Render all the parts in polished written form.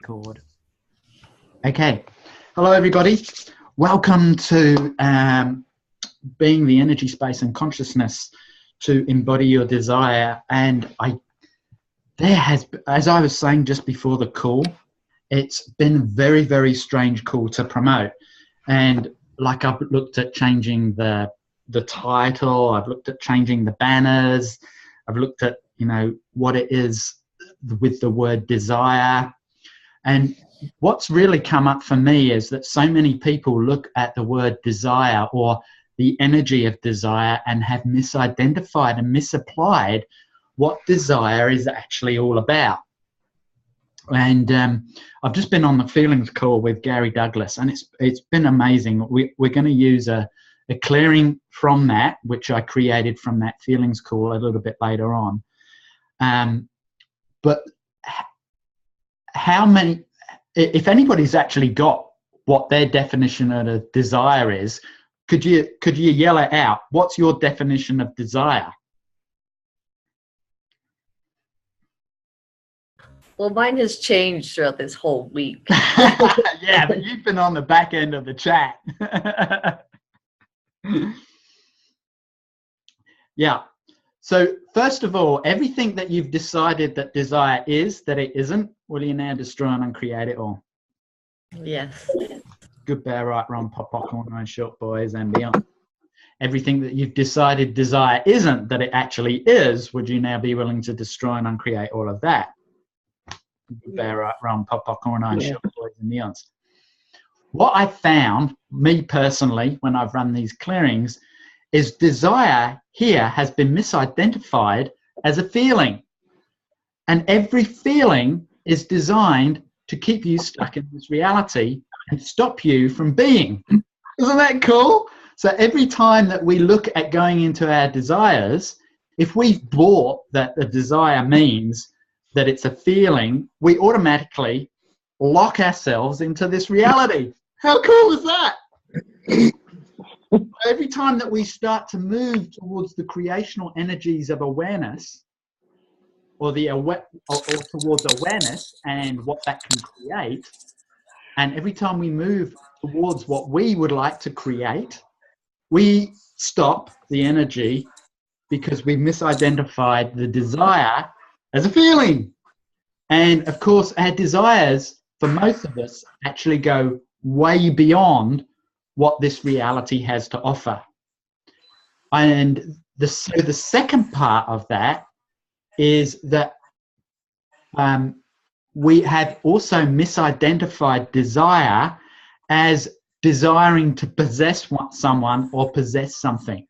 Record. Okay. Hello, everybody. Welcome to Being the Energy, Space and Consciousness to Embody Your Desire. And as I was saying just before the call, it's been a very, very strange call to promote. And like I've looked at changing the title, I've looked at changing the banners, I've looked at, what it is with the word desire. And what's really come up for me is that so many people look at the word desire or the energy of desire and have misidentified and misapplied what desire is actually all about. And I've just been on the feelings call with Gary Douglas, and it's been amazing. We're going to use a clearing from that, which I created from that feelings call a little bit later on. But how many, if anybody's actually got what their definition of a desire is, could you yell it out? What's your definition of desire? Well, mine has changed throughout this whole week. Yeah, but you've been on the back end of the chat. Yeah. So first of all, everything that you've decided that desire is, that it isn't, will you now destroy and uncreate it all? Yes. Good, bear, right, wrong, pop, corn, and short boys and beyond. Everything that you've decided desire isn't, that it actually is, would you now be willing to destroy and uncreate all of that? Good, bear, right, wrong, pop, corn, and short boys and beyond. What I found, me personally, when I've run these clearings, is desire here has been misidentified as a feeling. And every feeling is designed to keep you stuck in this reality and stop you from being. Isn't that cool? So every time that we look at going into our desires, if we've bought that the desire means that it's a feeling, we automatically lock ourselves into this reality. How cool is that? Every time that we start to move towards the creational energies of awareness, or towards awareness and what that can create, and every time we move towards what we would like to create, we stop the energy because we misidentified the desire as a feeling. And of course, our desires, for most of us, actually go way beyond what this reality has to offer. And the second part of that is that we have also misidentified desire as desiring to possess someone or possess something.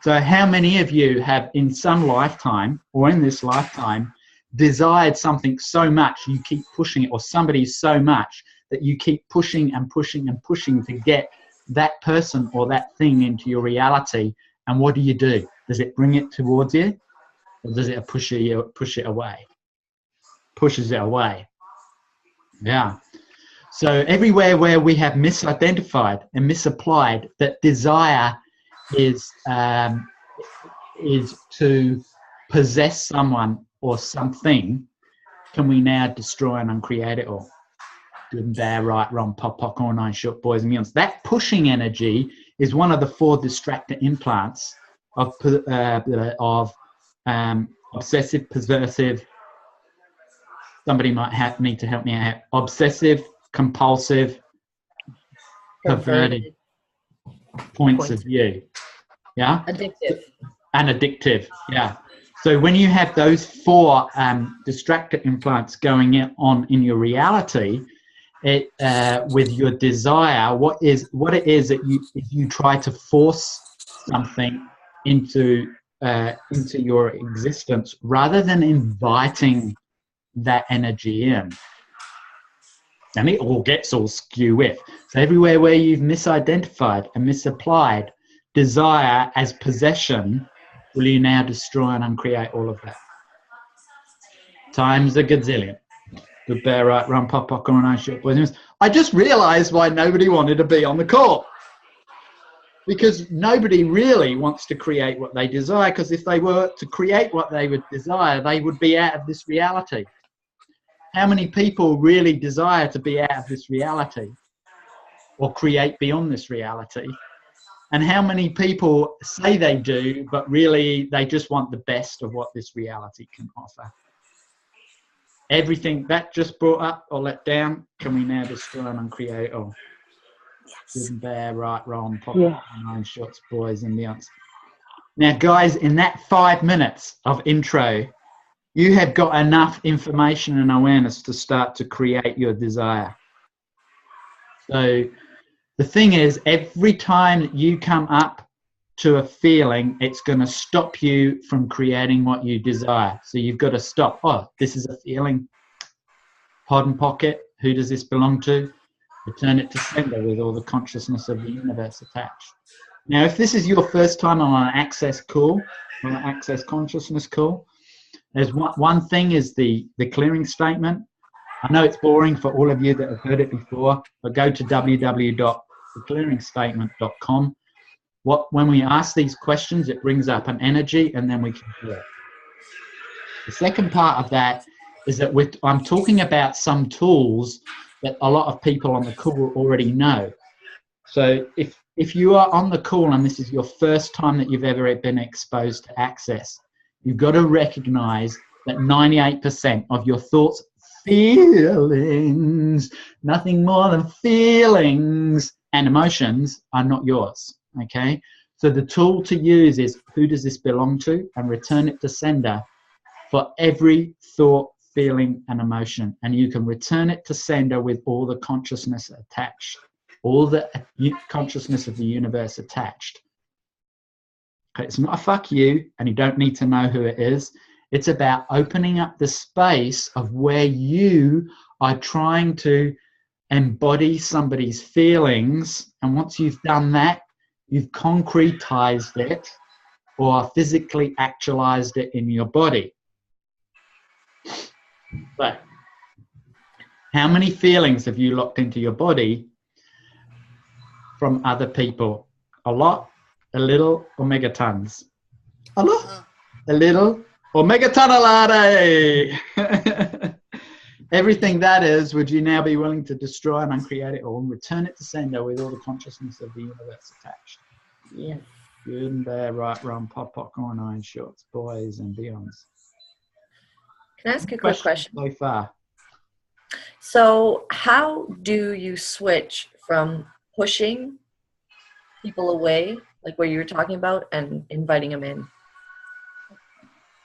So how many of you have in some lifetime or in this lifetime desired something so much you keep pushing it, or somebody so much that you keep pushing and pushing and pushing to get that person or that thing into your reality? And what do? Does it bring it towards you, or does it push it away? Pushes it away. Yeah. So everywhere where we have misidentified and misapplied that desire is to possess someone or something, can we now destroy and uncreate it all? Good and bad, right, wrong, pop, corn, nine, short boys and beyonds. That pushing energy is one of the 4 distractor implants of obsessive, possessive. Somebody might need to help me out. Obsessive, compulsive, perverted points of view. Yeah. Addictive. And addictive. Yeah. So when you have those 4 distractor implants going on in your reality, with your desire, what it is that you try to force something into your existence rather than inviting that energy in, and it all gets all skew with. So everywhere where you've misidentified and misapplied desire as possession, will you now destroy and uncreate all of that? Times a gazillion. Good, bear, right, run, pop, corn, and short boys. I just realized why nobody wanted to be on the call. Because nobody really wants to create what they desire, because if they were to create what they would desire, they would be out of this reality. how many people really desire to be out of this reality or create beyond this reality? And how many people say they do, but really they just want the best of what this reality can offer? Everything that just brought up or let down, can we now destroy and uncreate it all? Yes. Good and bad, right, wrong, pop, Yeah. nine shots, boys and beyonds. Now, guys, in that 5 minutes of intro, you have got enough information and awareness to start to create your desire. So the thing is, every time that you come up to a feeling, it's going to stop you from creating what you desire. So you've got to stop. Oh, this is a feeling. Pod and pocket. Who does this belong to? Return it to sender with all the consciousness of the universe attached. Now, if this is your first time on an Access call, on an Access consciousness call, there's one thing is the clearing statement. I know it's boring for all of you that have heard it before, but go to www.theclearingstatement.com. When we ask these questions, it brings up an energy, and then we can do it. The second part of that is that I'm talking about some tools that a lot of people on the call already know. So if you are on the call and this is your first time that you've ever been exposed to Access, you've got to recognize that 98% of your thoughts, feelings, nothing more than feelings and emotions, are not yours. Okay? So the tool to use is, who does this belong to? And return it to sender for every thought, feeling, and emotion. And you can return it to sender with all the consciousness attached, all the consciousness of the universe attached. Okay, it's not a fuck you, and you don't need to know who it is. It's about opening up the space of where you are trying to embody somebody's feelings. And once you've done that, you've concretized it or physically actualized it in your body. But how many feelings have you locked into your body from other people? A lot, a little, or megatons? A lot, a little, or megatonalade? Everything that is, would you now be willing to destroy and uncreate it all and return it to sender with all the consciousness of the universe attached? Yeah. Good and bad, right, wrong, pop, popcorn, iron shorts, boys and beyonds. Can I ask a quick question? So far. So how do you switch from pushing people away, like where you were talking about, and inviting them in?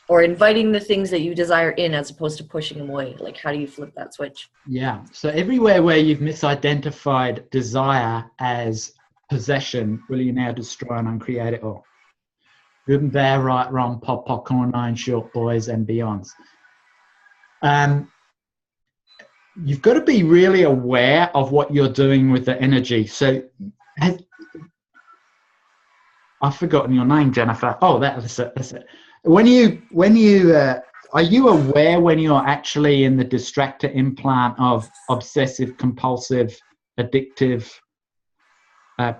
Or inviting the things that you desire in as opposed to pushing them away? Like, how do you flip that switch? Yeah. So everywhere where you've misidentified desire as possession, will you now destroy and uncreate it all? Good and bad, right, wrong, pop, popcorn, iron short, boys and beyonds. You've got to be really aware of what you're doing with the energy. So I've forgotten your name, Jennifer. Oh, that's it. That's it. When you are you aware when you're actually in the distractor implant of obsessive, compulsive, addictive,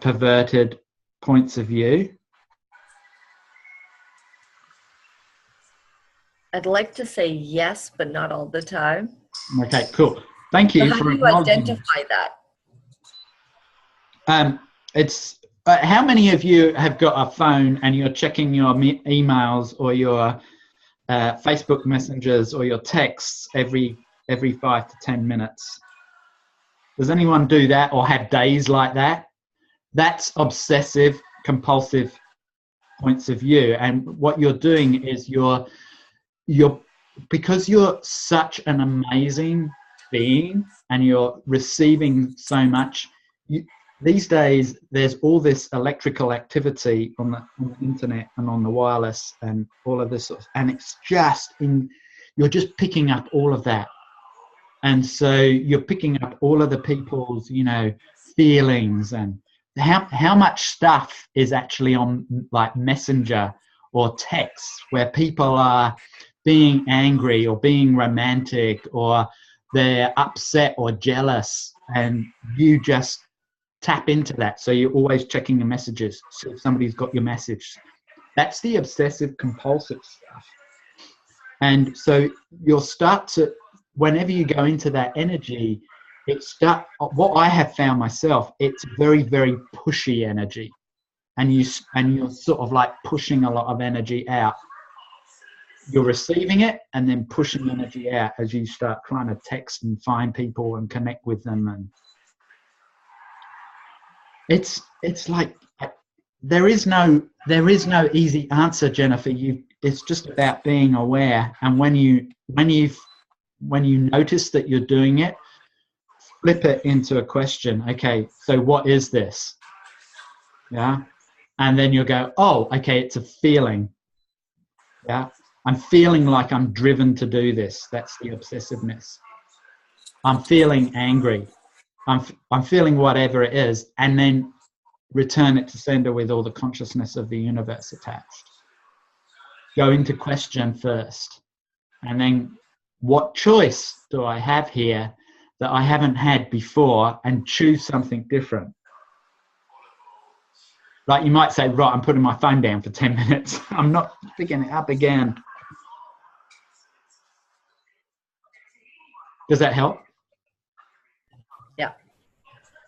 perverted points of view? I'd like to say yes, but not all the time. Okay, cool. Thank you So how for do you acknowledging identify that. It's how many of you have got a phone and you're checking your emails or your Facebook messengers or your texts every 5 to 10 minutes? Does anyone do that or have days like that? That's obsessive compulsive points of view. And what you're doing is you're because you're such an amazing being and you're receiving so much, these days there's all this electrical activity on the internet and on the wireless and all of this sort of, and it's just you're just picking up all of that. And so you're picking up all of the people's, feelings and how much stuff is actually on like Messenger or text where people are being angry or being romantic or they're upset or jealous, and you just tap into that. So you're always checking the messages. So if somebody's got your message, that's the obsessive compulsive stuff. And so you'll start to whenever you go into that energy, what I have found myself, it's very, very pushy energy. And you're sort of like pushing a lot of energy out. You're receiving it and then pushing energy out as you start trying to text and find people and connect with them. And it's like there is no easy answer, Jennifer. It's just about being aware. And when you notice that you're doing it, flip it into a question. Okay, so what is this? Yeah. And then you'll go, oh, okay, it's a feeling. Yeah. I'm feeling like I'm driven to do this. That's the obsessiveness. I'm feeling angry. I'm feeling whatever it is, and then return it to sender with all the consciousness of the universe attached. Go into question first. And then what choice do I have here that I haven't had before, and choose something different? Like you might say, right, I'm putting my phone down for 10 minutes. I'm not picking it up again. Does that help? Yeah.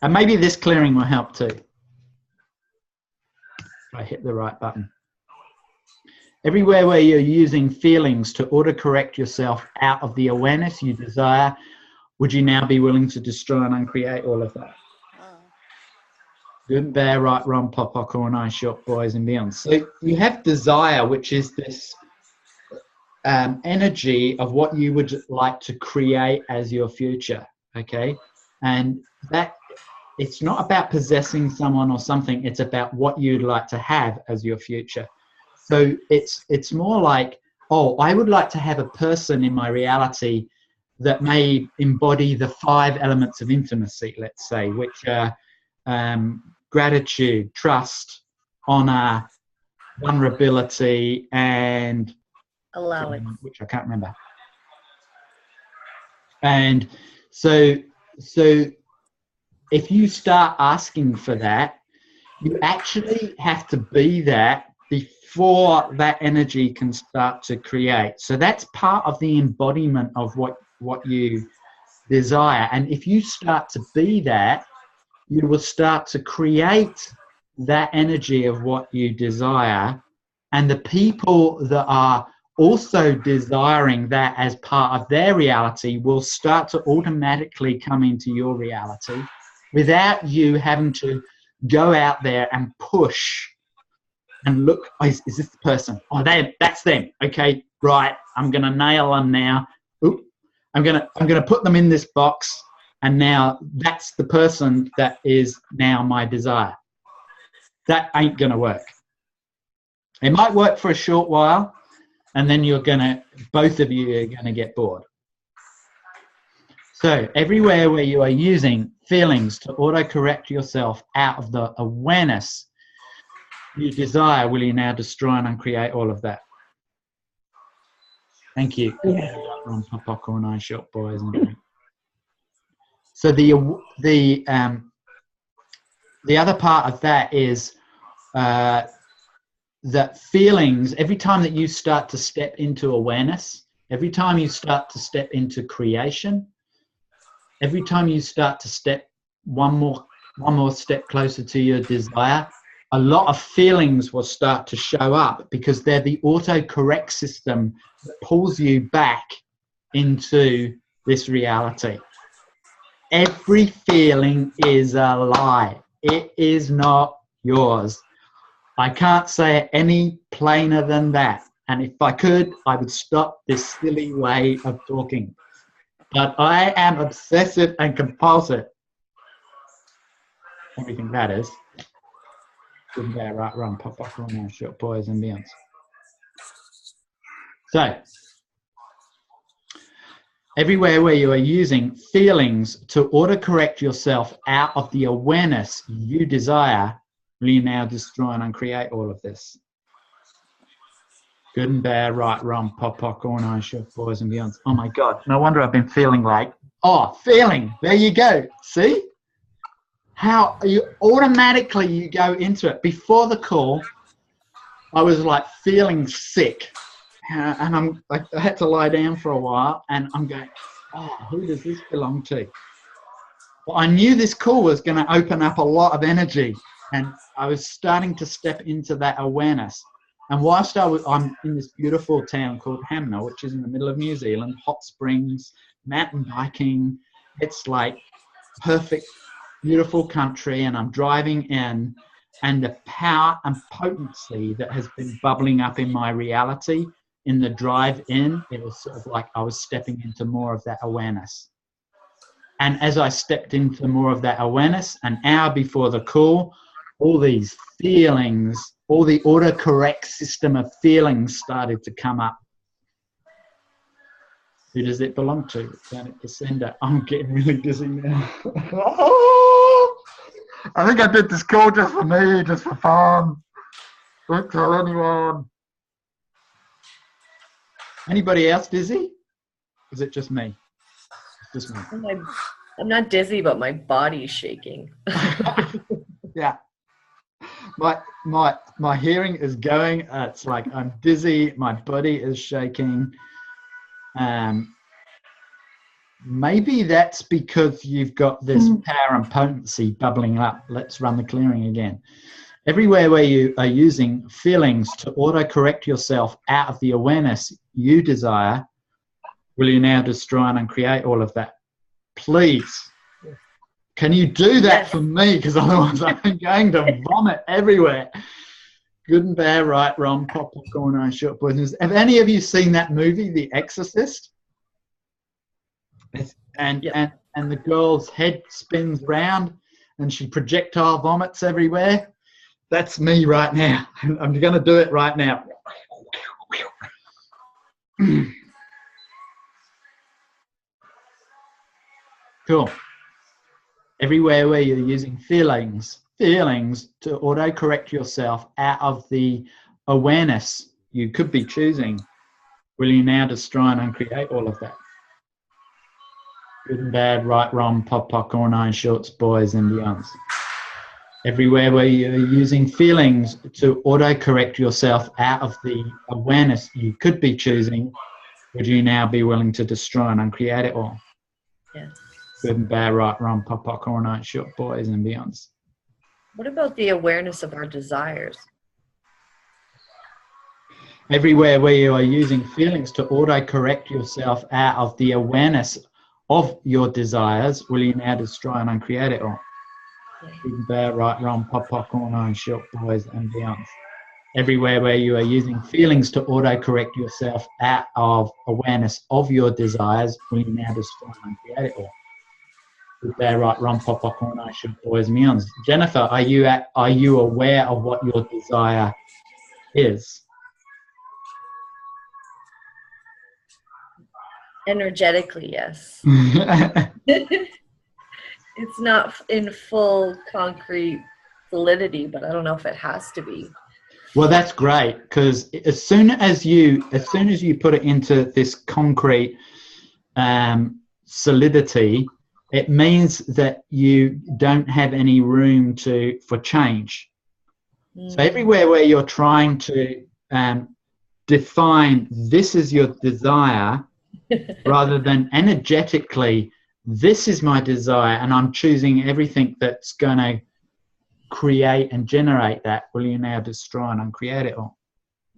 And maybe this clearing will help too. If I hit the right button. Everywhere where you're using feelings to autocorrect yourself out of the awareness you desire, would you now be willing to destroy and uncreate all of that? Good, bad, right, wrong, pop, or nice, short, boys and beyond. So you have desire, which is this energy of what you would like to create as your future, okay? And that it's not about possessing someone or something, it's about what you'd like to have as your future. So it's more like, oh, I would like to have a person in my reality that may embody the 5 elements of intimacy, let's say, which are gratitude, trust, honor, vulnerability, and allowing, which I can't remember. And so if you start asking for that, you actually have to be that before that energy can start to create. So that's part of the embodiment of what you desire. And if you start to be that, you will start to create that energy of what you desire. And the people that are also desiring that as part of their reality will start to automatically come into your reality without you having to go out there and push and look, oh, is this the person? Oh, that's them. Okay, right. I'm going to nail them now. Oop. I'm going to put them in this box, and now that's the person that is now my desire. That ain't going to work. It might work for a short while, and then both of you are going to get bored. So everywhere where you are using feelings to auto-correct yourself out of the awareness you desire, will you now destroy and uncreate all of that? Thank you. Yeah. Popcorn, eye shot, boys and girls. So the other part of that is that feelings, every time that you start to step into awareness, every time you start to step into creation, every time you start to step one more step closer to your desire, a lot of feelings will start to show up because they're the auto-correct system that pulls you back into this reality. Every feeling is a lie. It is not yours. I can't say it any plainer than that. And if I could, I would stop this silly way of talking. But I am obsessive and compulsive. Everything that is. Good, bad, right, wrong, pop, wrong, short, boys and beyonds. So, everywhere where you are using feelings to autocorrect yourself out of the awareness you desire, will you now destroy and uncreate all of this? Good and bad, right, wrong, pop, corner, short, boys and beyonds. Oh my God, no wonder I've been feeling like, feeling, there you go, see? How you automatically go into it. Before the call, I was like feeling sick, and I had to lie down for a while, and I'm going, oh, who does this belong to? Well, I knew this call was going to open up a lot of energy, and I was starting to step into that awareness. And whilst I'm in this beautiful town called Hamner, which is in the middle of New Zealand, hot springs, mountain biking, it's like perfect, beautiful country, and I'm driving in, and the power and potency that has been bubbling up in my reality in the drive in, it was sort of like I was stepping into more of that awareness. And as I stepped into more of that awareness, an hour before the call, all these feelings, all the autocorrect system of feelings started to come up. Who does it belong to? Down at the sender. I'm getting really dizzy now. I think I did this call just for me, just for fun. Don't tell anyone. Anybody else dizzy? Is it just me? It's just me. I'm not dizzy, but my body's shaking. Yeah. My hearing is going. It's like I'm dizzy. My body is shaking. Maybe that's because you've got this power and potency bubbling up. Let's run the clearing again. Everywhere where you are using feelings to auto-correct yourself out of the awareness you desire, will you now destroy and uncreate all of that? Please. Can you do that for me? Because otherwise I'm going to vomit everywhere. Good and bad, right, wrong, pop, popcorn, and short boys. Have any of you seen that movie, The Exorcist? And the girl's head spins round and she projectile vomits everywhere. That's me right now. I'm going to do it right now. Cool. Everywhere where you're using feelings to auto-correct yourself out of the awareness you could be choosing, will you now destroy and uncreate all of that? Good and bad, right, wrong, pop, popcorn, iron shorts, boys and beyonds. Everywhere where you're using feelings to auto-correct yourself out of the awareness you could be choosing, would you now be willing to destroy and uncreate it all? Yes. Good and bad, right, wrong, pop, popcorn, iron short, boys and beyonds. What about the awareness of our desires? Everywhere where you are using feelings to auto-correct yourself out of the awareness of your desires, will you now destroy and uncreate it all? Good and bad, right, wrong, pop, popcorn, iron short, boys and beyonds. Everywhere where you are using feelings to auto-correct yourself out of awareness of your desires, will you now destroy and uncreate it all? Good, bad, right, wrong, pop, popcorn, iron short, boys and beyonds. Jennifer, are you aware of what your desire is? Energetically, yes. It's not in full concrete validity, but I don't know if it has to be. Well, that's great, because as soon as you put it into this concrete solidity, it means that you don't have any room for change. So everywhere where you're trying to define this is your desire, rather than energetically, this is my desire, and I'm choosing everything that's going to create and generate that, will you now destroy and uncreate it all?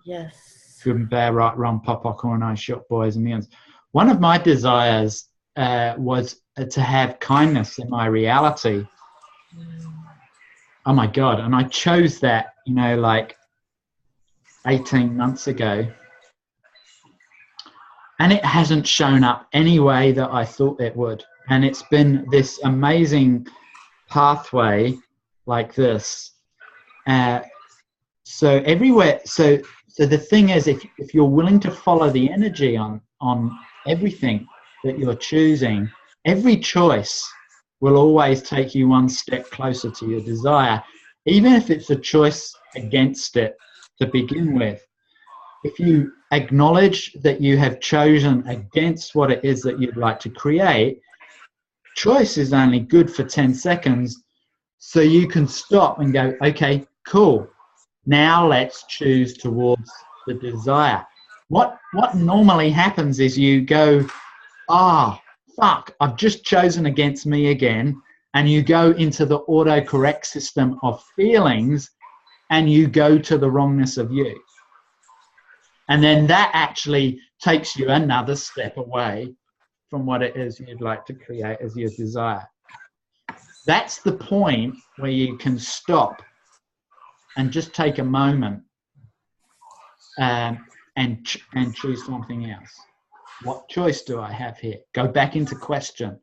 Yes. Good and bad, right, wrong, pop, popcorn, ice shot, boys and millions. One of my desires was to have kindness in my reality. Oh my God. And I chose that, like 18 months ago. And it hasn't shown up any way that I thought it would. And it's been this amazing pathway like this. So everywhere, so the thing is, if you're willing to follow the energy on everything that you're choosing, every choice will always take you one step closer to your desire, even if it's a choice against it to begin with. If you acknowledge that you have chosen against what it is that you'd like to create, choice is only good for 10 seconds, so you can stop and go, okay, cool. Now let's choose towards the desire. What normally happens is you go, fuck, I've just chosen against me again. And you go into the autocorrect system of feelings and you go to the wrongness of you. And then that actually takes you another step away from what it is you'd like to create as your desire. That's the point where you can stop and just take a moment and choose something else. What choice do I have here? Go back into question.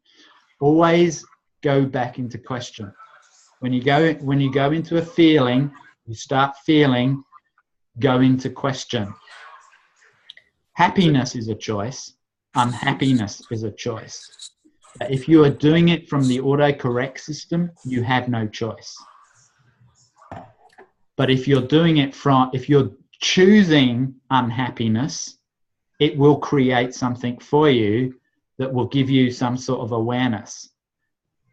Always go back into question. When you go into a feeling, you start feeling, go into question. Happiness is a choice. Unhappiness is a choice. If you are doing it from the autocorrect system, you have no choice. But if you're doing it if you're choosing unhappiness, it will create something for you that will give you some sort of awareness.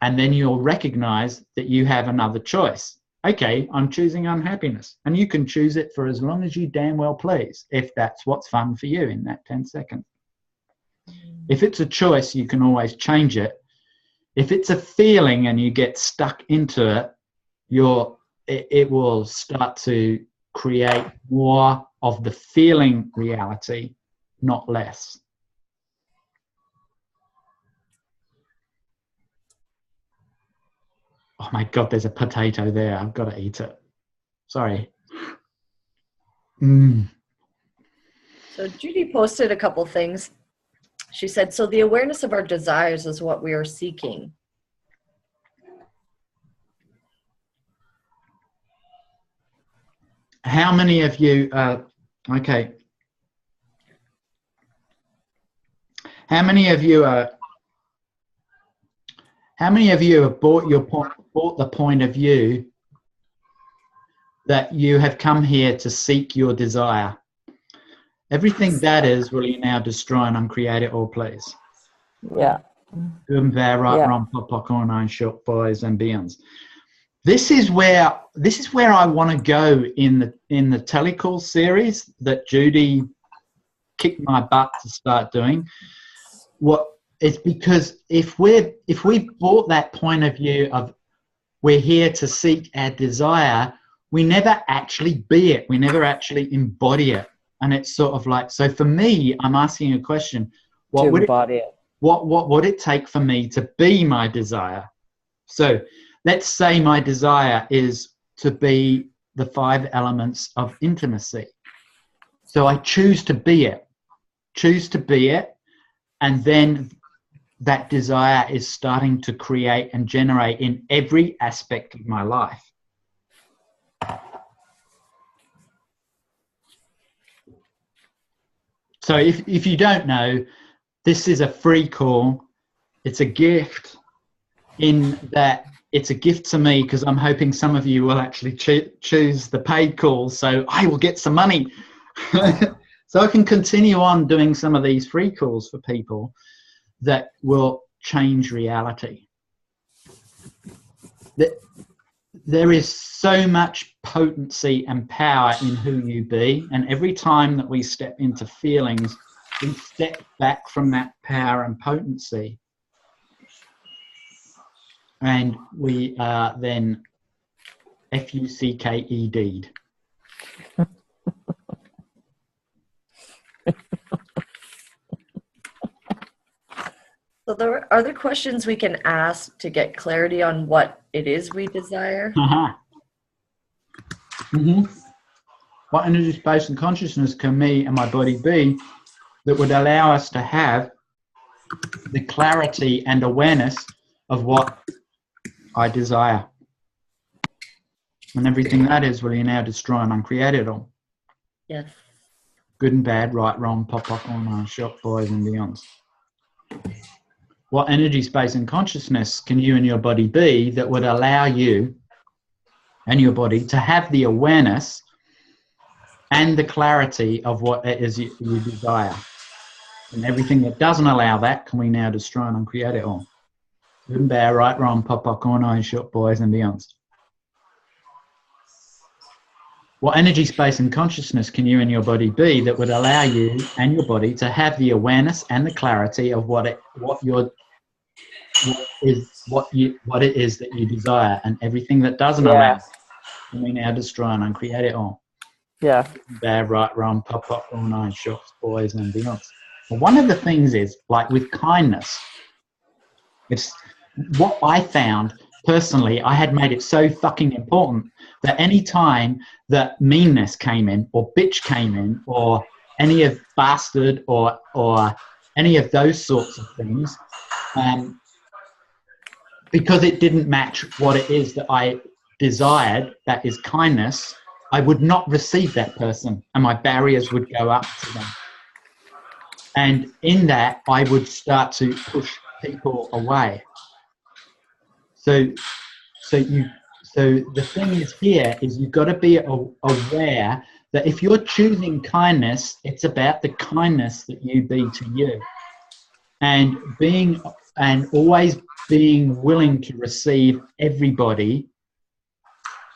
And then you'll recognize that you have another choice. Okay, I'm choosing unhappiness. And you can choose it for as long as you damn well please, if that's what's fun for you in that 10 seconds. If it's a choice, you can always change it. If it's a feeling and you get stuck into it, it will start to create more of the feeling reality, not less. Oh my God, there's a potato there. I've got to eat it. Sorry. So Judy posted a couple things. She said, so the awareness of our desires is what we are seeking. How many of you, okay. How many of you have bought the point of view that you have come here to seek your desire? Everything that is, will you now destroy and uncreate it all, please? Yeah. Good and bad, right, wrong, pop, popcorn, iron, short, boys and beyonds. This is where I want to go in the telecall series that Judy kicked my butt to start doing. It's because if we bought that point of view of we're here to seek our desire, we never actually be it. We never actually embody it. And it's sort of like, so for me, I'm asking a question. What would it take for me to be my desire? So let's say my desire is to be the 5 elements of intimacy. So I choose to be it. And then that desire is starting to create and generate in every aspect of my life. So if you don't know, this is a free call. It's a gift in that it's a gift to me because I'm hoping some of you will actually choose the paid call so I will get some money. So I can continue on doing some of these free calls for people that will change reality. There is so much potency and power in who you be, and every time that we step into feelings, we step back from that power and potency, and we are then FUCKED'd. So are there questions we can ask to get clarity on what it is we desire? What energy, space, and consciousness can me and my body be that would allow us to have the clarity and awareness of what I desire? And everything that is, will you now destroy and uncreate it all? Yes. Good and bad, right, wrong, pop, on, shop, boys and beyonds. What energy, space, and consciousness can you and your body be that would allow you and your body to have the awareness and the clarity of what it is you desire? And everything that doesn't allow that, can we now destroy and uncreate it all? Good and bad, right, wrong, pop, iron, short, boys and beyonds. What energy, space, and consciousness can you and your body be that would allow you and your body to have the awareness and the clarity of what what it is that you desire, and everything that doesn't allow. And we now destroy and uncreate it all. Yeah. Bad, right, wrong, pop, all nine shots, boys and beyond. Well, one of the things is, like with kindness, it's what I found personally. I had made it so fucking important that any time that meanness came in, or bitch came in, or any of bastard, or any of those sorts of things, because it didn't match what it is that I desired, that is kindness, I would not receive that person, and my barriers would go up to them. And in that, I would start to push people away. So the thing is here is you've got to be aware that if you're choosing kindness, it's about the kindness that you be to you, and always being willing to receive everybody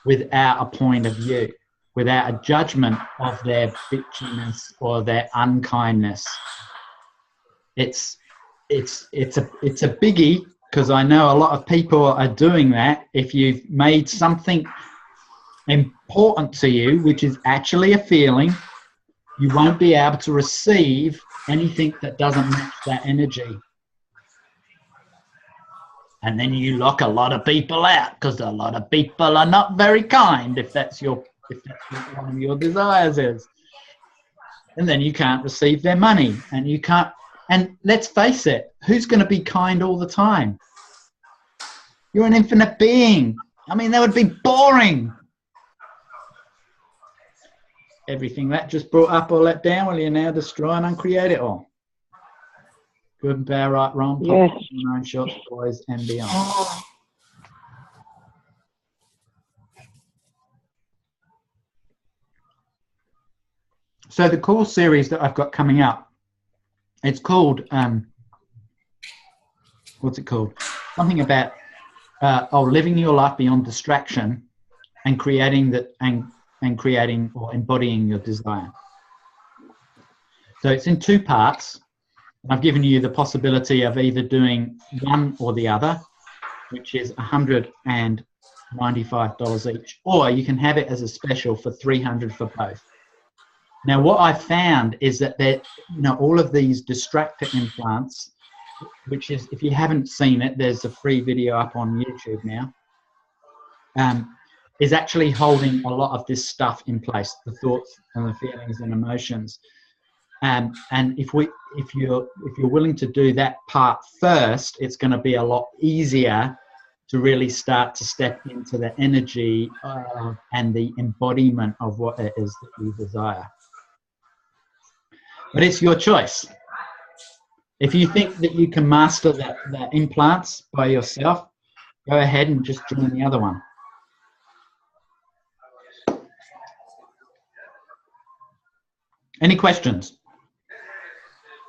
without a point of view, without a judgment of their bitchiness or their unkindness. It's a biggie, because I know a lot of people are doing that. If you've made something important to you, which is actually a feeling, you won't be able to receive anything that doesn't match that energy. And then you lock a lot of people out, because a lot of people are not very kind, if that's what one of your desires is. And then you can't receive their money, and you can't. And let's face it, who's going to be kind all the time? You're an infinite being. I mean, that would be boring. Everything that just brought up or let down, will you now destroy and uncreate it all? Good and bad, right, wrong, Yes. nine shots, boys and beyond. So the course series that I've got coming up, it's called, what's it called? Something about living your life beyond distraction and creating creating or embodying your desire. So it's in two parts. I've given you the possibility of either doing one or the other, which is $195 each, or you can have it as a special for $300 for both. Now, what I found is that all of these Distractor implants, which is, if you haven't seen it, there's a free video up on YouTube now, is actually holding a lot of this stuff in place, the thoughts and the feelings and emotions. And if you're willing to do that part first, it's going to be a lot easier to really start to step into the energy and the embodiment of what it is that you desire. But it's your choice. If you think that you can master the implants by yourself, go ahead and just join the other one. Any questions?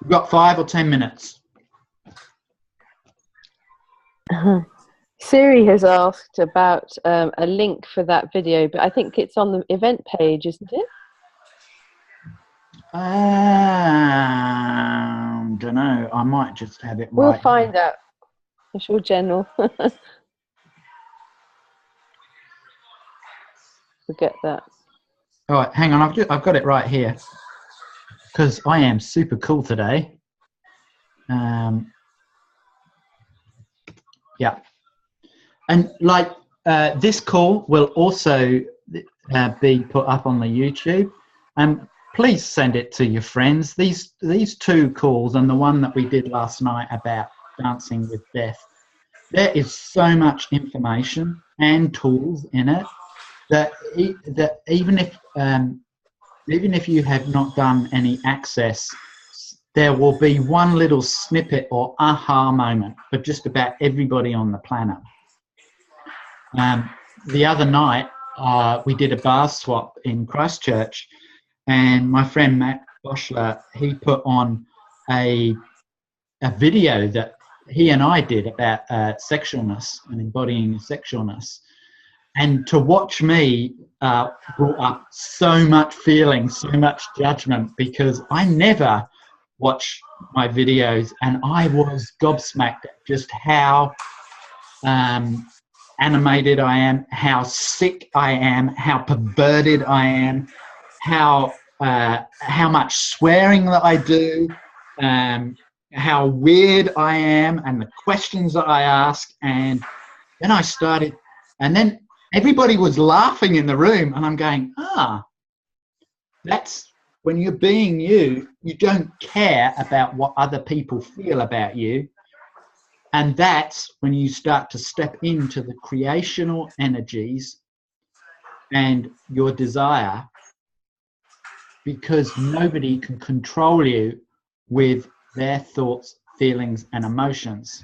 We've got 5 or 10 minutes. Siri has asked about a link for that video, but I think it's on the event page, isn't it? Don't know. I might just have it. We'll right find now. out. I'm sure Jen will. Forget that. All right, hang on. I've got it right here, because I am super cool today. Yeah, and like this call will also be put up on the YouTube. Please send it to your friends. These two calls and the one that we did last night about dancing with death. There is so much information and tools in it that even if you have not done any access, there will be one little snippet or aha moment for just about everybody on the planet. The other night, we did a bar swap in Christchurch, and my friend Matt Boschler, he put on a video that he and I did about sexualness and embodying sexualness. And to watch me brought up so much feeling, so much judgment, because I never watch my videos, and I was gobsmacked at just how animated I am, how sick I am, how perverted I am, how much swearing that I do, how weird I am, and the questions that I ask. And then I started, and then everybody was laughing in the room, and I'm going, that's when you're being you, you don't care about what other people feel about you. And that's when you start to step into the creational energies and your desire, because nobody can control you with their thoughts, feelings, and emotions.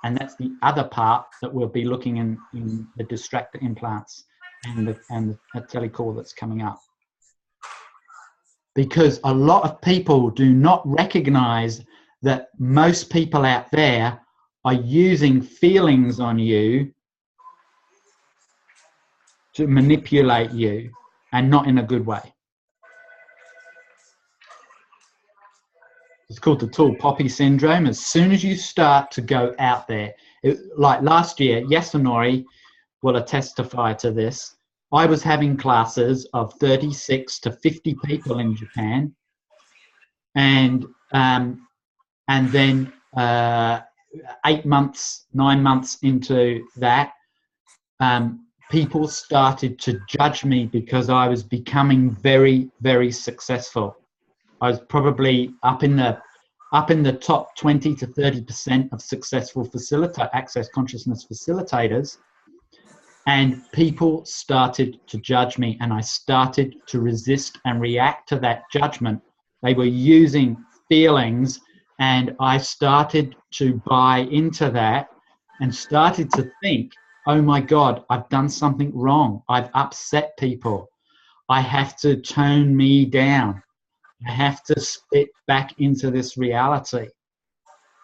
And that's the other part that we'll be looking in the Distractor implants and the telecall that's coming up. Because a lot of people do not recognize that most people out there are using feelings on you to manipulate you, and not in a good way. It's called the tall poppy syndrome. As soon as you start to go out there, like last year, Yasunori will testify to this. I was having classes of 36 to 50 people in Japan, and then 8 months, 9 months into that, people started to judge me because I was becoming very, very successful. I was probably up in the top 20 to 30% of successful access consciousness facilitators. And people started to judge me, and I started to resist and react to that judgment. They were using feelings, and I started to buy into that and started to think, oh my God, I've done something wrong. I've upset people. I have to tone me down. I have to spit back into this reality.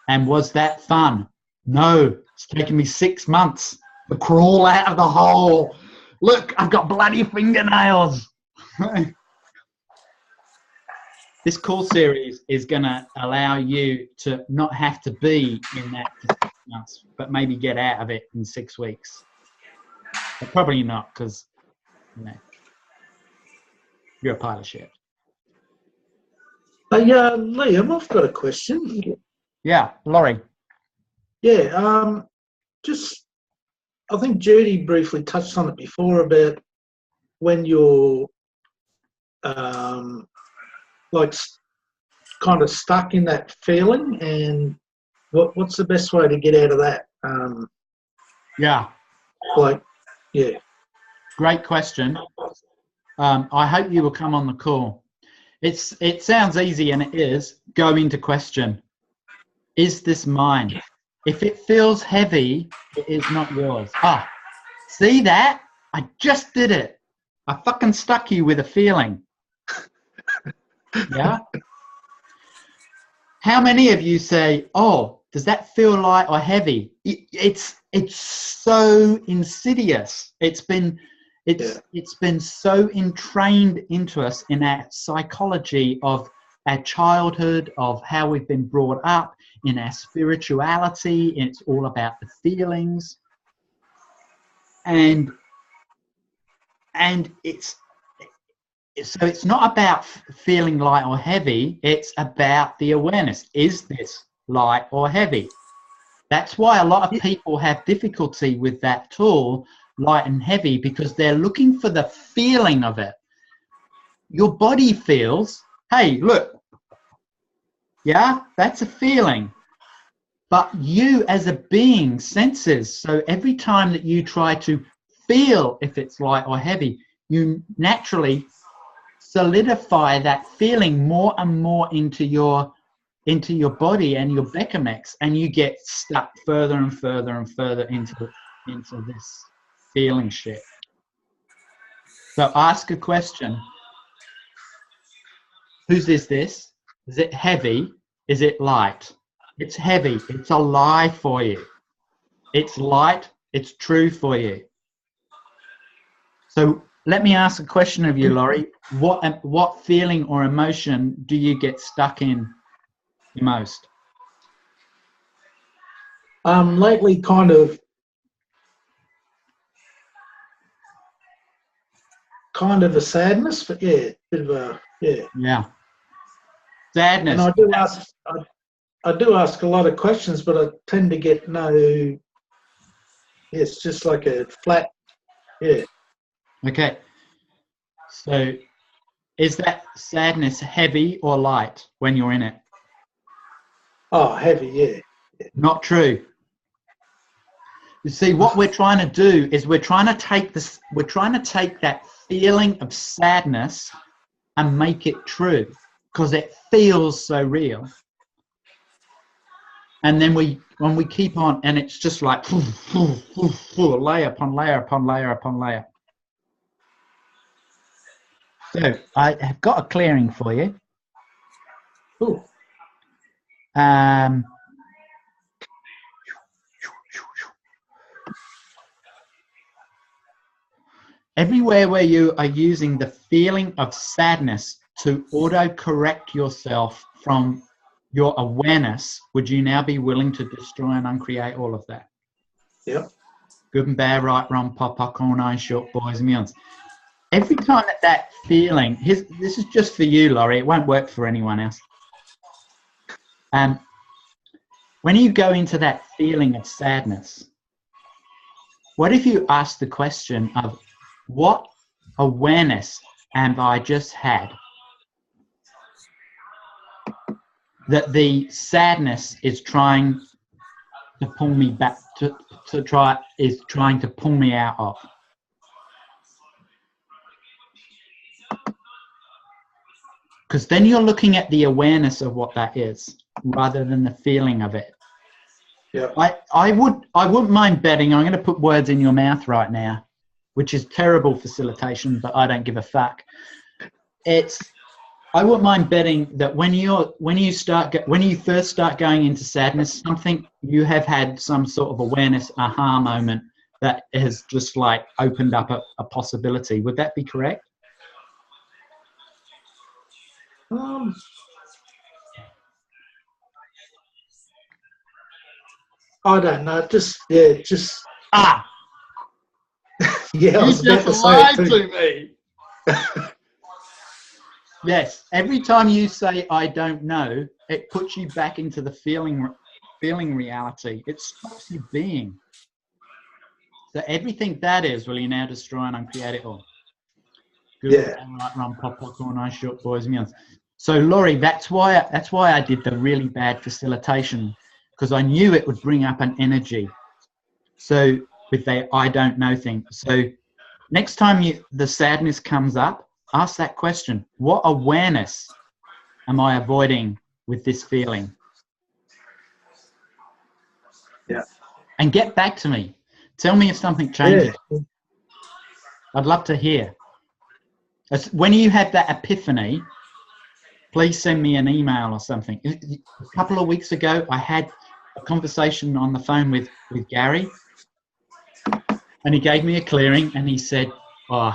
And was that fun? No, it's taken me 6 months to crawl out of the hole. Look, I've got bloody fingernails. This call series is going to allow you to not have to be in that for 6 months, but maybe get out of it in 6 weeks. But probably not, because you're a pile of shit. Hey, Liam, I've got a question. Yeah, Laurie. Yeah, I think Judy briefly touched on it before about when you're like kind of stuck in that feeling, and what's the best way to get out of that? Yeah. Great question. I hope you will come on the call. It sounds easy, and it is. Go into question. Is this mine? If it feels heavy, it is not yours. See that? I just did it. I fucking stuck you with a feeling. Yeah? How many of you say, oh, does that feel light or heavy? It's so insidious. It's been so entrained into us in our psychology of our childhood, of how we've been brought up, in our spirituality. It's all about the feelings, and it's not about feeling light or heavy. It's about the awareness. Is this light or heavy? That's why a lot of people have difficulty with that tool, light and heavy, because they're looking for the feeling of it. Your body feels, hey, look, yeah, that's a feeling. But you as a being senses. So every time that you try to feel if it's light or heavy, you naturally solidify that feeling more and more into your body and your Beckermex, and you get stuck further and further and further into this feeling shit. So ask a question. Whose is this? Is it heavy? Is it light? It's heavy. It's a lie for you. It's light. It's true for you. So let me ask a question of you, Laurie. What feeling or emotion do you get stuck in the most? Lately, kind of a sadness, but yeah, bit of a yeah. Yeah. Sadness. And I do ask a lot of questions, but I tend to get no. It's just like a flat. Yeah. Okay. So, is that sadness heavy or light when you're in it? Oh, heavy. Yeah. Not true. You see, what we're trying to do is we're trying to take that feeling of sadness and make it true because it feels so real. And then when we keep on, and it's just like layer upon layer upon layer upon layer. So I have got a clearing for you. Ooh. Everywhere where you are using the feeling of sadness to auto-correct yourself from your awareness, would you now be willing to destroy and uncreate all of that? Yep. Good and bad, right, wrong, pop, corn, iron, short, boys and millions. Every time that feeling, this is just for you, Laurie, it won't work for anyone else. When you go into that feeling of sadness, what if you ask the question of what awareness have I just had that the sadness is trying to pull me back trying to pull me out of? Because then you're looking at the awareness of what that is rather than the feeling of it. Yeah. I wouldn't mind betting. I'm going to put words in your mouth right now, which is terrible facilitation, but I don't give a fuck. I wouldn't mind betting that when you first start going into sadness, something you have had some sort of awareness aha moment that has just like opened up a possibility. Would that be correct? I don't know. Yeah, I was you about just to say lied it too. to me. Yes, every time you say "I don't know," it puts you back into the feeling reality. It stops you being. So everything that is, will you now destroy and uncreate it all? Good, Yeah. right, run, pop, popcorn, ice, short, boys and millions. So Laurie, that's why I did the really bad facilitation, because I knew it would bring up an energy. So with the "I don't know" thing. So next time the sadness comes up, ask that question: what awareness am I avoiding with this feeling? Yeah. And get back to me. Tell me if something changes. Yeah. I'd love to hear. When you have that epiphany, please send me an email or something. A couple of weeks ago, I had a conversation on the phone with Gary, and he gave me a clearing, and he said, 2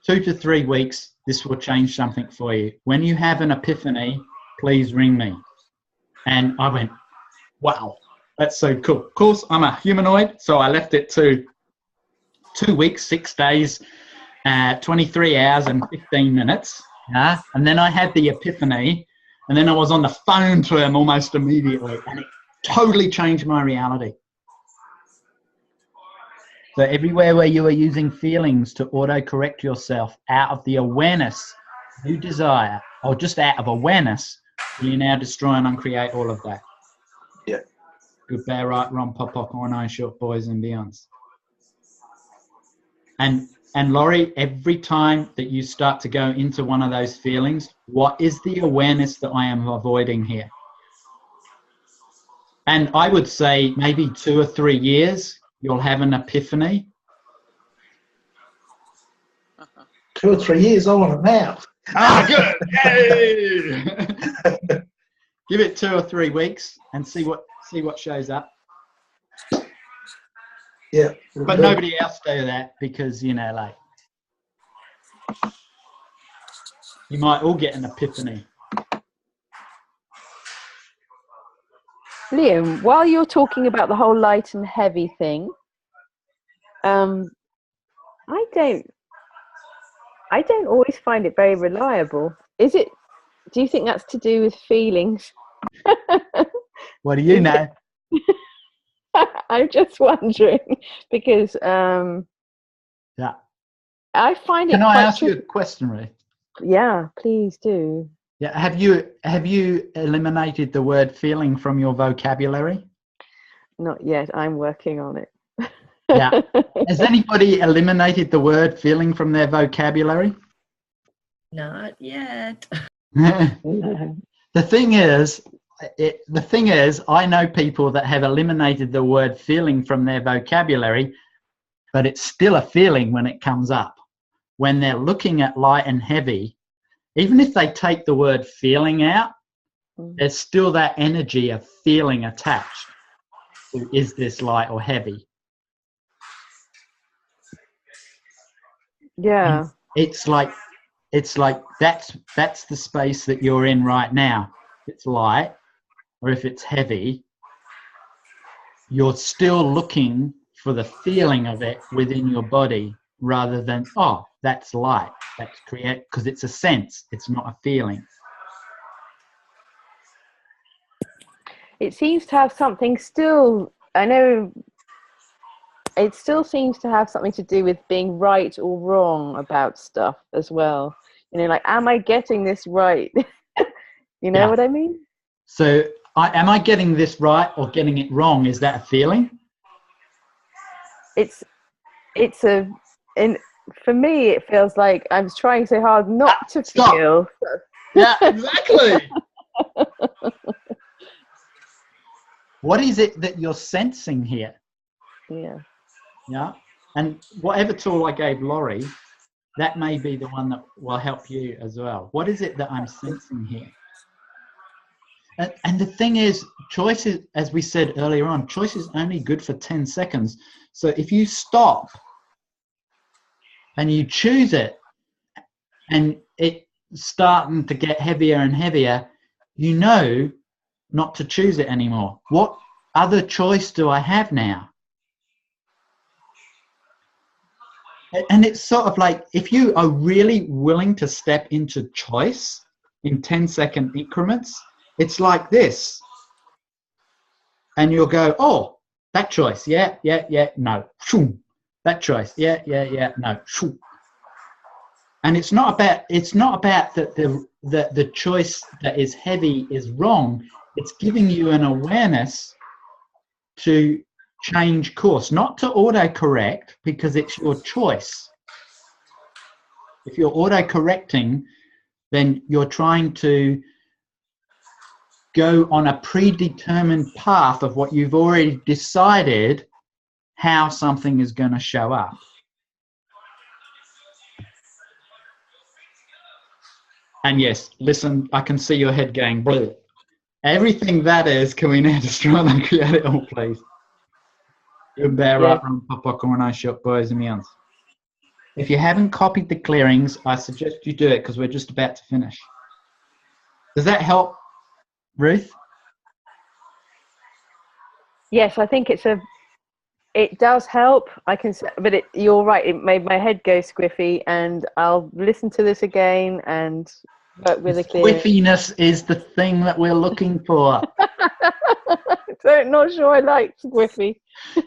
to 3 weeks, this will change something for you. When you have an epiphany, please ring me. And I went, wow, that's so cool. Of course, I'm a humanoid, so I left it to 2 weeks, 6 days, 23 hours and 15 minutes. And then I had the epiphany, and then I was on the phone to him almost immediately, and it totally changed my reality. So everywhere where you are using feelings to auto-correct yourself out of the awareness you desire, or just out of awareness, will you now destroy and uncreate all of that? Yeah. Good, bad, right, wrong, pop, corn, iron, short, boys and beyonds. And Laurie, every time that you start to go into one of those feelings, what is the awareness that I am avoiding here? And I would say maybe 2 or 3 years, you'll have an epiphany. 2 or 3 years, I want it now. Ah, good. Yay! Give it 2 or 3 weeks and see what shows up. Yeah. But nobody else do that because, you might all get an epiphany. Liam, while you're talking about the whole light and heavy thing, I don't always find it very reliable. Is it? Do you think that's to do with feelings? What do you know? I'm just wondering because Yeah. I find it. Can I quite ask you a question, Ruth? Yeah, please do. Yeah. Have you eliminated the word feeling from your vocabulary? Not yet. I'm working on it. Yeah. Has anybody eliminated the word feeling from their vocabulary? Not yet. No. The thing is, I know people that have eliminated the word feeling from their vocabulary, but it's still a feeling when it comes up. When they're looking at light and heavy, even if they take the word feeling out, there's still that energy of feeling attached to, is this light or heavy? Yeah. And it's like that's the space that you're in right now. If it's light or if it's heavy, you're still looking for the feeling of it within your body rather than, oh, that's light, that's create, because it's a sense, it's not a feeling. It seems to have something still, I know it still seems to have something to do with being right or wrong about stuff as well. You know, like, am I getting this right? You know what I mean? So am I getting this right or getting it wrong? Is that a feeling? For me, it feels like I'm trying so hard not to Stop. feel. Yeah, exactly. What is it that you're sensing here? Yeah. Yeah. And whatever tool I gave Laurie, that may be the one that will help you as well. What is it that I'm sensing here? And the thing is, choice is, as we said earlier on, choice is only good for 10 seconds. So if you stop and you choose it and it's starting to get heavier and heavier, you know not to choose it anymore. What other choice do I have now? And it's sort of like, if you are really willing to step into choice in 10-second increments, it's like this. And you'll go, oh, that choice, yeah, no. That choice, yeah, no. And it's not about that the choice that is heavy is wrong. It's giving you an awareness to change course, not to auto-correct, because it's your choice. If you're auto-correcting, then you're trying to go on a predetermined path of what you've already decided how something is going to show up. And yes, listen, I can see your head going, bleh. Everything that is, can we now destroy and create it all, please? Good, bear, right, wrong, pop, popcorn, I shot, boys and meons. If you haven't copied the clearings, I suggest you do it because we're just about to finish. Does that help, Ruth? Yes, I think it does help. But you're right. It made my head go squiffy, and I'll listen to this again and work with a clear. Squiffiness is the thing that we're looking for. So not sure I like squiffy.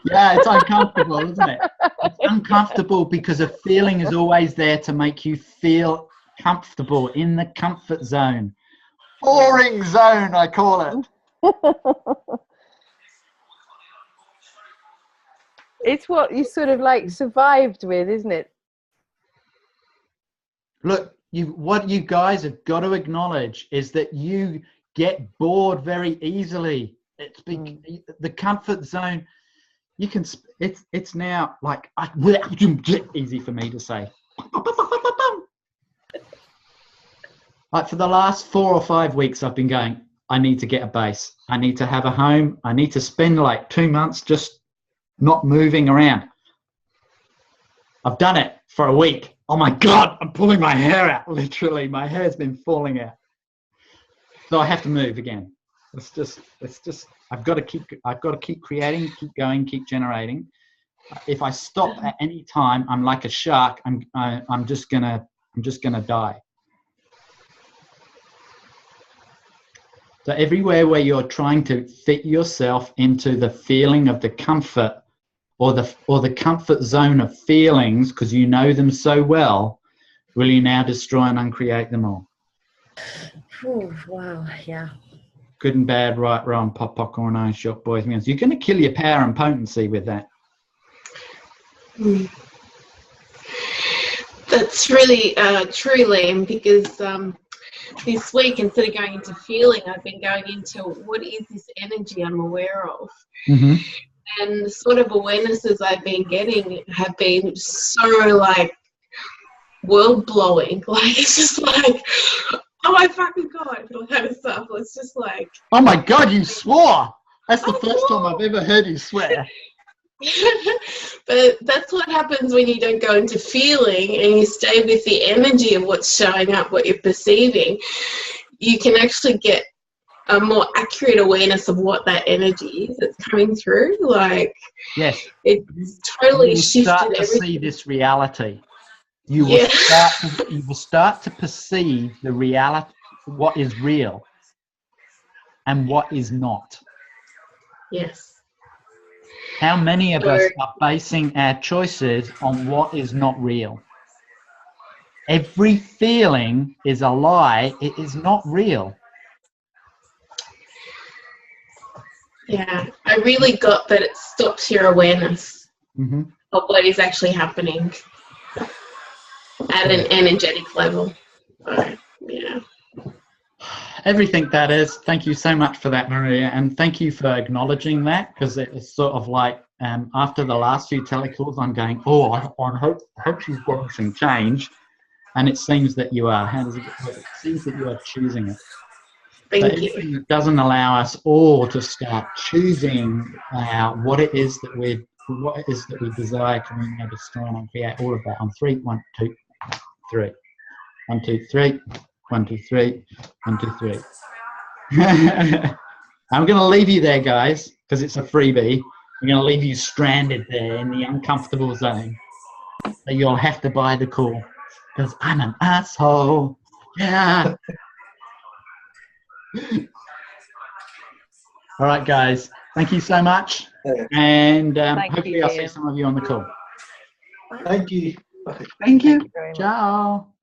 Yeah, it's uncomfortable, isn't it? It's uncomfortable because a feeling is always there to make you feel comfortable in the comfort zone. Boring zone, I call it. It's what you sort of like survived with, isn't it? Look, what you guys have got to acknowledge is that you get bored very easily. It's the comfort zone. You can. It's now like easy for me to say. Like for the last 4 or 5 weeks, I've been going, I need to get a base. I need to have a home. I need to spend like 2 months just not moving around. I've done it for a week. Oh my God, I'm pulling my hair out. Literally, my hair's been falling out. So I have to move again. It's just, I've got to keep creating, keep going, keep generating. If I stop at any time, I'm like a shark. I'm just gonna die. So everywhere where you're trying to fit yourself into the feeling of the comfort or the comfort zone of feelings, because you know them so well, will you now destroy and uncreate them all? Ooh, wow, yeah. Good and bad, right, wrong, pop, popcorn, iron, shot, boys, means you're going to kill your power and potency with that. That's really true, Liam, because this week, instead of going into feeling, I've been going into what is this energy I'm aware of. Mm-hmm. And the sort of awarenesses I've been getting have been so, like, world-blowing. Like, it's just like, oh my fucking God, all kind of stuff. It's just like... Oh my God, you swore! That's the first time I've ever heard you swear. But that's what happens when you don't go into feeling and you stay with the energy of what's showing up, what you're perceiving. You can actually get a more accurate awareness of what that energy is that's coming through. Like, yes, it's totally you shifted start to everything. see this reality. You will start to perceive the reality, what is real and what is not. Yes. How many of us are basing our choices on what is not real? Every feeling is a lie. It is not real. Yeah, I really got that it stops your awareness of what is actually happening at an energetic level. Yeah. Everything that is. Thank you so much for that, Maria, and thank you for acknowledging that, because it's sort of like after the last few telecalls, I'm going, oh, I hope she's getting some change, and it seems that you are. How does it work? It seems that you are choosing it. Thank you. Anything that doesn't allow us all to start choosing what it is that we desire, can we now destroy and create all of that on 3, 1, 2, 3, 1, 2, 3, 1, 2, 3, 1, 2, 3. I'm going to leave you there, guys, because it's a freebie. I'm going to leave you stranded there in the uncomfortable zone. So you'll have to buy the call, because I'm an asshole. Yeah. All right, guys. Thank you so much. And hopefully I'll see some of you on the call. Thank you. Thank you. very much. Ciao.